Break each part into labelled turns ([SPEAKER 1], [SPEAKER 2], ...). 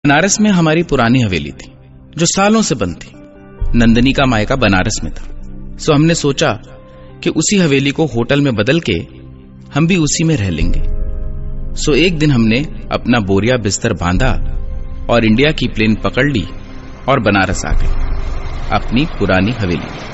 [SPEAKER 1] बनारस में हमारी पुरानी हवेली थी जो सालों से बंद थी। नंदनी का मायका बनारस में था, सो हमने सोचा कि उसी हवेली को होटल में बदल के हम भी उसी में रह लेंगे। सो एक दिन हमने अपना बोरिया बिस्तर बांधा और इंडिया की प्लेन पकड़ ली और बनारस आ गए अपनी पुरानी हवेली में।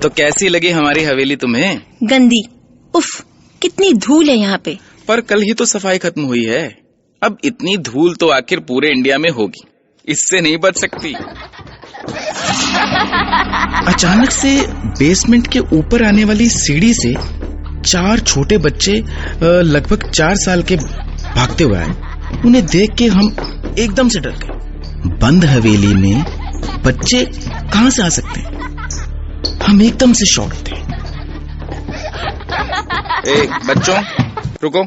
[SPEAKER 1] तो कैसी लगी हमारी हवेली तुम्हें?
[SPEAKER 2] गंदी। उफ, कितनी धूल है यहाँ पे।
[SPEAKER 1] पर कल ही तो सफाई खत्म हुई है। अब इतनी धूल तो आखिर पूरे इंडिया में होगी, इससे नहीं बच सकती। अचानक से बेसमेंट के ऊपर आने वाली सीढ़ी से 4 छोटे बच्चे लगभग 4 साल के भागते हुए आए। उन्हें देख के हम एकदम से डर गए। बंद हवेली में बच्चे कहां से आ सकते हैं? हम एकदम से शॉक थे। बच्चों रुको,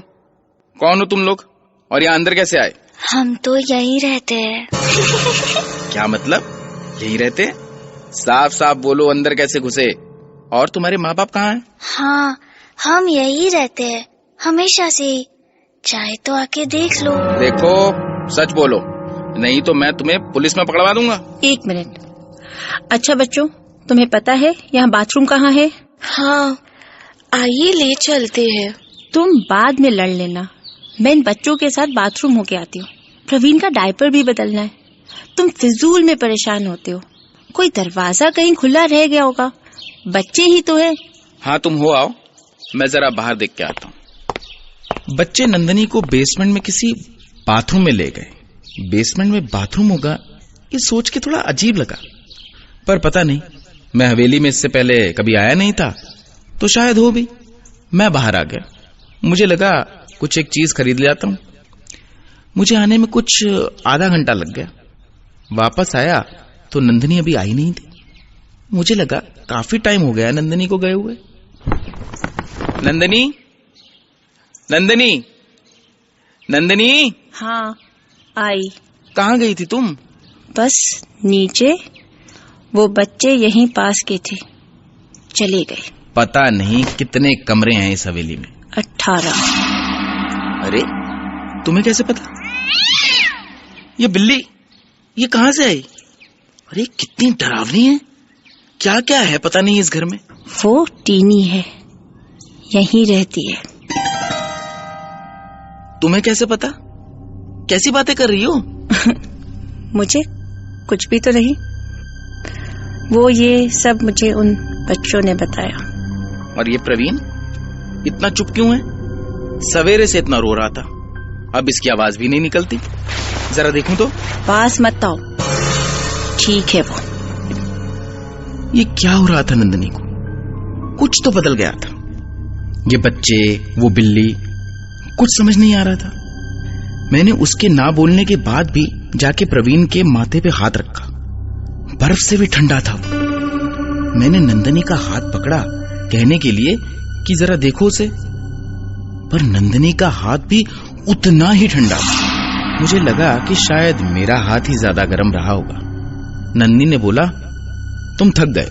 [SPEAKER 1] कौन हो तुम लोग और यहाँ अंदर कैसे आए?
[SPEAKER 3] हम तो यहीं रहते हैं।
[SPEAKER 1] क्या मतलब यहीं रहते हैं? साफ साफ बोलो, अंदर कैसे घुसे? और तुम्हारे माँ बाप कहाँ हैं?
[SPEAKER 3] हाँ, हम यहीं रहते हैं हमेशा से ही। चाहे तो आके देख लो।
[SPEAKER 1] देखो सच बोलो, नहीं तो मैं तुम्हें पुलिस में पकड़वा दूंगा।
[SPEAKER 2] 1 मिनट। अच्छा बच्चों, तुम्हें पता है यहाँ बाथरूम कहाँ है?
[SPEAKER 3] हाँ, आइए ले चलते हैं।
[SPEAKER 2] तुम बाद में लड़ लेना, मैं इन बच्चों के साथ बाथरूम होके आती हूँ। प्रवीण का डायपर भी बदलना है। तुम फिजूल में परेशान होते हो। कोई दरवाजा कहीं खुला रह गया होगा, बच्चे ही तो है।
[SPEAKER 1] हाँ तुम हो, आओ मैं जरा बाहर देख के आता हूँ। बच्चे नंदनी को बेसमेंट में किसी बाथरूम में ले गए। बेसमेंट में बाथरूम होगा ये सोच के थोड़ा अजीब लगा, पर पता नहीं, मैं हवेली में इससे पहले कभी आया नहीं था तो शायद हो भी। मैं बाहर आ गया। मुझे लगा कुछ एक चीज खरीद ले आता हूं। मुझे आने में कुछ आधा घंटा लग गया। वापस आया तो नंदनी अभी आई नहीं थी। मुझे लगा काफी टाइम हो गया नंदनी को गए हुए। नंदनी, नंदनी, नंदनी।
[SPEAKER 2] हाँ आई।
[SPEAKER 1] कहाँ गई थी तुम?
[SPEAKER 2] बस नीचे, वो बच्चे यहीं पास के थे, चले गए।
[SPEAKER 1] पता नहीं कितने कमरे हैं इस हवेली में।
[SPEAKER 2] 18।
[SPEAKER 1] अरे तुम्हें कैसे पता? ये बिल्ली ये कहां से आई? अरे कितनी डरावनी है। क्या क्या है पता नहीं इस घर में।
[SPEAKER 2] वो टीनी है, यहीं रहती है।
[SPEAKER 1] तुम्हें कैसे पता? कैसी बातें कर रही हो?
[SPEAKER 2] मुझे कुछ भी तो नहीं। वो ये सब मुझे उन बच्चों ने बताया।
[SPEAKER 1] और ये प्रवीण इतना चुप क्यों है? सवेरे से इतना रो रहा था, अब इसकी आवाज भी नहीं निकलती। जरा देखूं तो।
[SPEAKER 2] पास मत आओ। ठीक है वो।
[SPEAKER 1] ये क्या हो रहा था नंदनी को? कुछ तो बदल गया था। ये बच्चे, वो बिल्ली, कुछ समझ नहीं आ रहा था। मैंने उसके ना बोलने के बाद भी जाके प्रवीण के माथे पे हाथ रखा। बर्फ से भी ठंडा था वो। मैंने नंदनी का हाथ पकड़ा कहने के लिए कि जरा देखो उसे, पर नंदनी का हाथ भी उतना ही ठंडा था। मुझे लगा कि शायद मेरा हाथ ही ज्यादा गर्म रहा होगा। नंदनी ने बोला, तुम थक गए,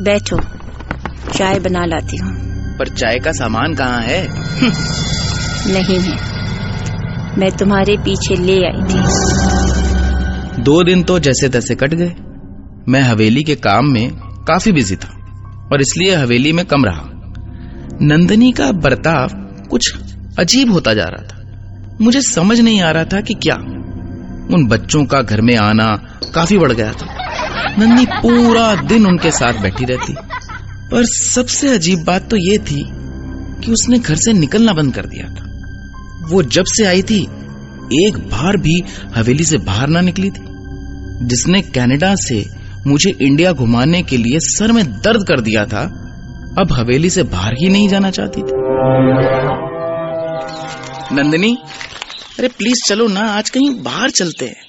[SPEAKER 2] बैठो, चाय बना लाती हूँ।
[SPEAKER 1] पर चाय का सामान कहाँ है?
[SPEAKER 2] नहीं है, मैं तुम्हारे पीछे ले आई थी।
[SPEAKER 1] 2 दिन तो जैसे तैसे कट गए। मैं हवेली के काम में काफी बिजी था और इसलिए हवेली में कम रहा। नंदनी का बर्ताव कुछ अजीब होता जा रहा था। मुझे समझ नहीं आ रहा था कि क्या। उन बच्चों का घर में आना काफी बढ़ गया था। नंदनी पूरा दिन उनके साथ बैठी रहती, पर सबसे अजीब बात तो ये थी कि उसने घर से निकलना बंद कर दिया था। वो जब से आई थी एक बार भी हवेली से बाहर ना निकली थी। जिसने कनाडा से मुझे इंडिया घुमाने के लिए सर में दर्द कर दिया था, अब हवेली से बाहर ही नहीं जाना चाहती थी। नंदनी, अरे प्लीज चलो ना, आज कहीं बाहर चलते हैं।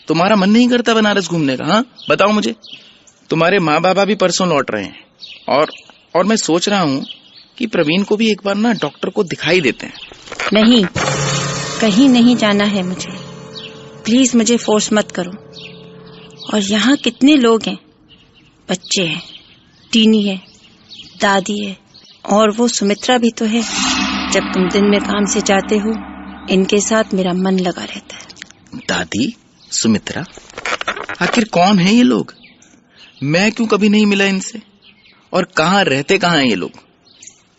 [SPEAKER 1] तुम्हारा मन नहीं करता बनारस घूमने का? हाँ बताओ मुझे। तुम्हारे माँ बाबा भी परसों लौट रहे हैं और मैं सोच रहा हूँ कि प्रवीण को भी एक बार ना डॉक्टर को दिखाई देते हैं।
[SPEAKER 2] नहीं, कहीं नहीं जाना है मुझे। प्लीज मुझे फोर्स मत करो। और यहाँ कितने लोग हैं, बच्चे हैं, टीनी है, दादी है, और वो सुमित्रा भी तो है। जब तुम दिन में काम से जाते हो, इनके साथ मेरा मन लगा रहता है।
[SPEAKER 1] दादी, सुमित्रा, आखिर कौन है ये लोग? मैं क्यों कभी नहीं मिला इनसे? और कहाँ रहते कहाँ हैं ये लोग?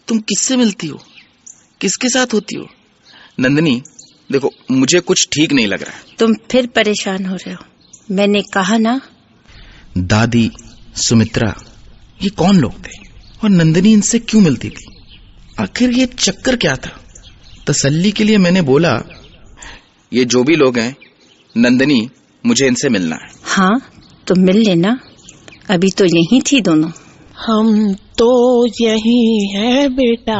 [SPEAKER 1] तुम किससे मिलती हो? किसके साथ होती हो? नंदिनी, देखो, मुझे कुछ ठीक नहीं लग रहा है।
[SPEAKER 2] तुम फिर परेशान हो रहे हो। मैंने कहा ना।
[SPEAKER 1] दादी, सुमित्रा, ये कौन लोग थे? और नंदिनी इनसे क्यों मिलती थी? आखिर ये चक्कर क्या था? तसल्ली के लिए मैंने बोला, ये जो भी लोग हैं, नंदिनी, मुझे इनसे मिलना है।
[SPEAKER 2] हाँ, तो मिल लेना। अभी तो यहीं थी दोनों।
[SPEAKER 4] हम तो यहीं है बेटा,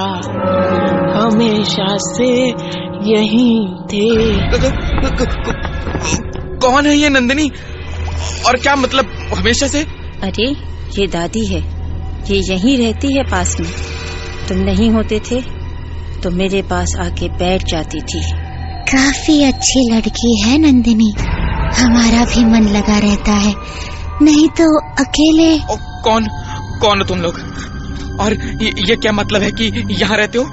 [SPEAKER 4] हमेशा से यहीं थे।
[SPEAKER 1] कौन है ये नंदिनी? और क्या मतलब हमेशा से?
[SPEAKER 2] अरे, ये दादी है। ये यहीं रहती है पास में। तुम नहीं होते थे तो मेरे पास आके बैठ जाती थी।
[SPEAKER 3] काफी अच्छी लड़की है नंदिनी, हमारा भी मन लगा रहता है। नहीं तो अकेले।
[SPEAKER 1] कौन हो तुम लोग? और ये क्या मतलब है कि यहाँ रहते हो?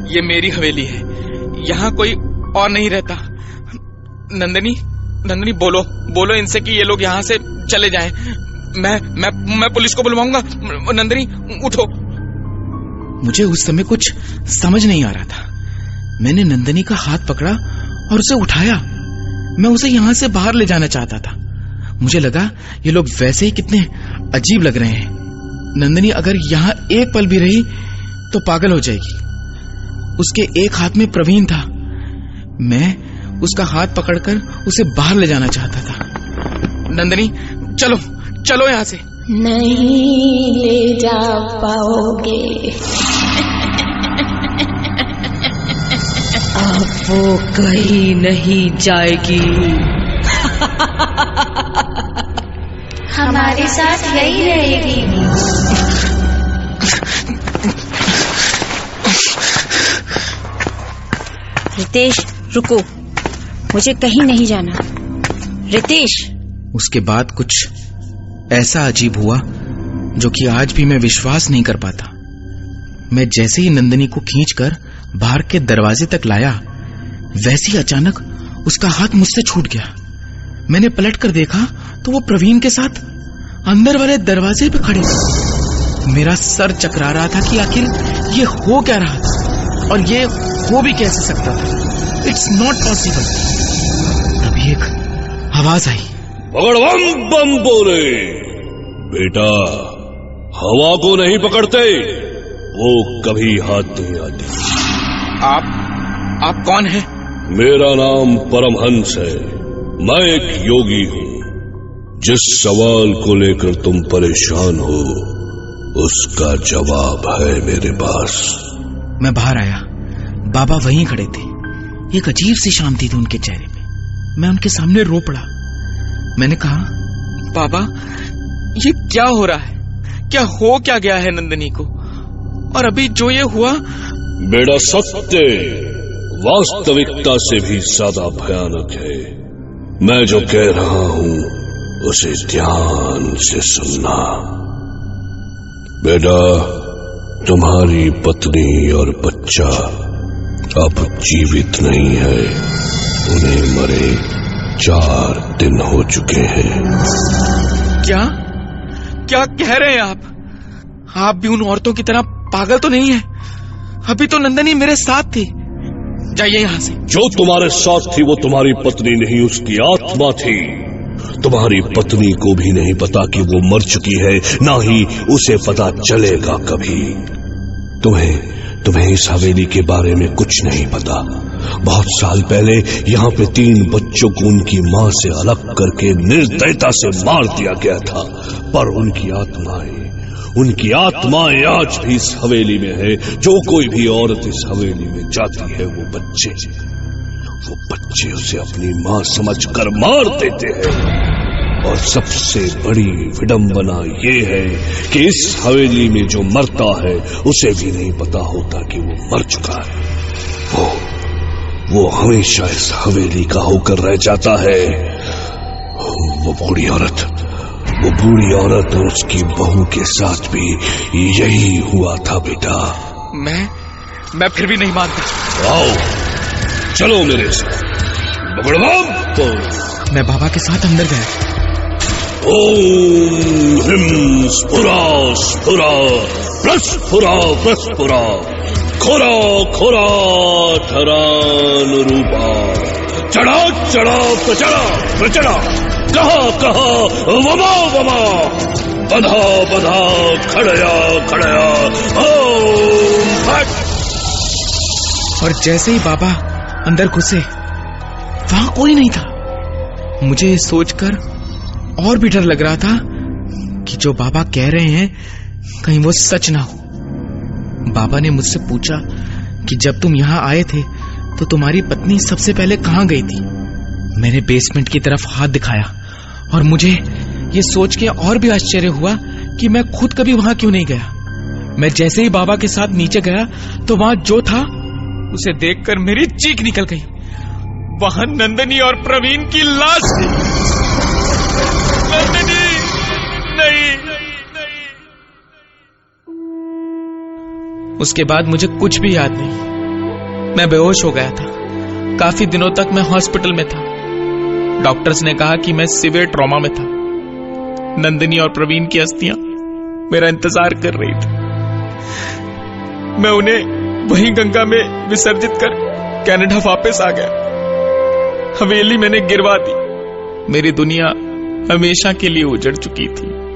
[SPEAKER 1] ये मेरी हवेली है, यहाँ कोई और नहीं रहता। नंदिनी, बोलो इनसे कि ये लोग यहाँ से चले जाएं। मैं पुलिस को बुलवाऊंगा। नंदिनी, उठो। मुझे उस समय कुछ समझ नहीं आ रहा था। मैंने नंदिनी का हाथ पकड़ा और उसे उठाया। मैं उसे यहाँ से बाहर ले जाना चाहता था। मुझे लगा ये लोग वैसे ही कितने अजीब लग रहे हैं। नंदिनी अगर यहाँ एक पल भी रही तो पागल हो जाएगी। उसके एक हाथ में प्रवीण था। मैं उसका हाथ पकड़कर उसे बाहर ले जाना चाहता था। नंदिनी, चलो यहाँ से।
[SPEAKER 4] नहीं ले जा पाओगे। अब वो कहीं नहीं जाएगी।
[SPEAKER 3] हमारे साथ यही रहेगी।
[SPEAKER 2] रितेश, रुको, मुझे कहीं नहीं जाना। रितेश।
[SPEAKER 1] उसके बाद कुछ ऐसा अजीब हुआ जो कि आज भी मैं विश्वास नहीं कर पाता। मैं जैसे ही नंदिनी को खींचकर बाहर के दरवाजे तक लाया, वैसे ही अचानक उसका हाथ मुझसे छूट गया। मैंने पलटकर देखा तो वो प्रवीण के साथ अंदर वाले दरवाजे पे खड़ी थी। मेरा सर चकरा रहा था कि आखिर ये हो क्या रहा था और ये हो भी कैसे सकता था। It's not possible. तभी एक आवाज आई,
[SPEAKER 5] भगवान बम बोले। बेटा, हवा को नहीं पकड़ते, वो कभी हाथ नहीं आती।
[SPEAKER 1] आप कौन हैं?
[SPEAKER 5] मेरा नाम परमहंस है। मैं एक योगी हूँ। जिस सवाल को लेकर तुम परेशान हो, उसका जवाब है मेरे पास।
[SPEAKER 1] मैं बाहर आया। बाबा वहीं खड़े थे। एक अजीब सी शांति थी उनके चेहरे पे। मैं उनके सामने रो पड़ा। मैंने कहा, बाबा, ये क्या हो रहा है? क्या गया है नंदिनी को? और अभी जो ये हुआ।
[SPEAKER 5] बेटा, सत्य वास्तविकता से भी ज्यादा भयानक है। मैं जो कह रहा हूं उसे ध्यान से सुनना। बेटा, तुम्हारी पत्नी और बच्चा अब जीवित नहीं है। उन्हें मरे 4 दिन हो चुके हैं।
[SPEAKER 1] क्या कह रहे हैं आप? आप भी उन औरतों की तरह पागल तो नहीं है? अभी तो नंदिनी मेरे साथ थी। जाइए यहाँ से।
[SPEAKER 5] जो तुम्हारे साथ थी वो तुम्हारी पत्नी नहीं, उसकी आत्मा थी। तुम्हारी पत्नी को भी नहीं पता कि वो मर चुकी है, ना ही उसे पता चलेगा कभी। तुम्हें इस हवेली के बारे में कुछ नहीं पता। बहुत साल पहले यहाँ पे 3 बच्चों को उनकी माँ से अलग करके निर्दयता से मार दिया गया था। पर उनकी आत्माएं आज भी इस हवेली में है। जो कोई भी औरत इस हवेली में जाती है, वो बच्चे उसे अपनी माँ समझकर मार देते हैं। और सबसे बड़ी विडंबना ये है कि इस हवेली में जो मरता है, उसे भी नहीं पता होता कि वो मर चुका है। वो हमेशा इस हवेली का होकर रह जाता है। वो बूढ़ी औरत और उसकी बहू के साथ भी यही हुआ था बेटा।
[SPEAKER 1] मैं फिर भी नहीं मानता।
[SPEAKER 5] आओ चलो मेरे साथ। तो
[SPEAKER 1] मैं बाबा के साथ अंदर गया।
[SPEAKER 5] ओम ह्रीं स्फुरा स्फुरा प्रस्फुरा प्रस्फुरा खोरा खोरा ठरान रूपा चढ़ा चढ़ा प्रचड़ा प्रचड़ा कहा कहा वमा वमा बधा बधा खड़या खड़या ओम फट।
[SPEAKER 1] और जैसे ही बाबा अंदर घुसे वहां कोई नहीं था। मुझे सोचकर और भी डर लग रहा था कि जो बाबा कह रहे हैं कहीं वो सच ना हो। बाबा ने मुझसे पूछा कि जब तुम यहाँ आए थे तो तुम्हारी पत्नी सबसे पहले कहाँ गई थी। मैंने बेसमेंट की तरफ हाथ दिखाया और मुझे ये सोच के और भी आश्चर्य हुआ कि मैं खुद कभी वहां क्यों नहीं गया। मैं जैसे ही बाबा के साथ नीचे गया तो वहां जो था उसे देखकर मेरी चीख निकल गई। वहां नंदनी और प्रवीण की लाश थी। नंदनी नहीं। उसके बाद मुझे कुछ भी याद नहीं। मैं बेहोश हो गया था। काफी दिनों तक मैं हॉस्पिटल में था। डॉक्टर्स ने कहा कि मैं सीवियर ट्रॉमा में था। नंदनी और प्रवीण की अस्थियां मेरा इंतजार कर रही थी। मैं उन्हें वहीं गंगा में विसर्जित कर कनाडा वापस आ गया। हवेली मैंने गिरवा दी। मेरी दुनिया हमेशा के लिए उजड़ चुकी थी।